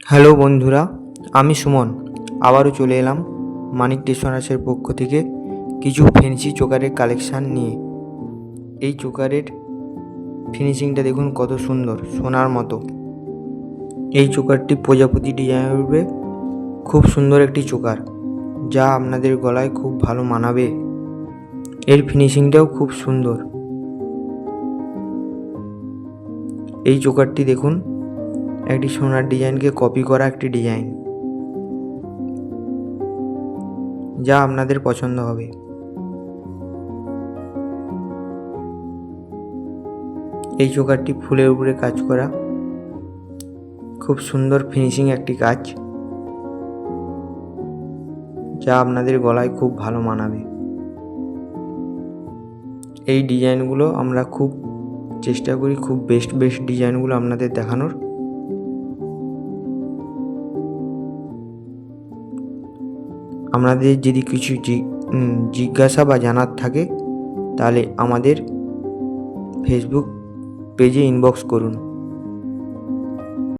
Hello বন্ধুরা, আমি সুমন আবারও চলে এলাম মানিক টেশনার্সের পক্ষ থেকে কিছু ফেন্সি চোকারের কালেকশান নিয়ে। এই চোকারের ফিনিশিংটা দেখুন কত সুন্দর, সোনার মতো। এই চোকারটি প্রজাপতি ডিজাইনের উপরে খুব সুন্দর একটি চোকার, যা আপনাদের গলায় খুব ভালো মানাবে। এর ফিনিশিংটাও খুব সুন্দর। এই চোকারটি দেখুন একটি সোনার ডিজাইনকে কপি করা একটি ডিজাইন, যা আপনাদের পছন্দ হবে। এই চোকারটি ফুলের উপরে কাজ করা, খুব সুন্দর ফিনিশিং একটি কাজ, যা আপনাদের গলায় খুব ভালো মানাবে। এই ডিজাইনগুলো আমরা খুব চেষ্টা করি খুব বেস্ট ডিজাইনগুলো আপনাদের দেখানোর। আপনাদের যদি কিছু জিজ্ঞাসা বা জানার থাকে তাহলে আমাদের ফেসবুক পেজে ইনবক্স করুন।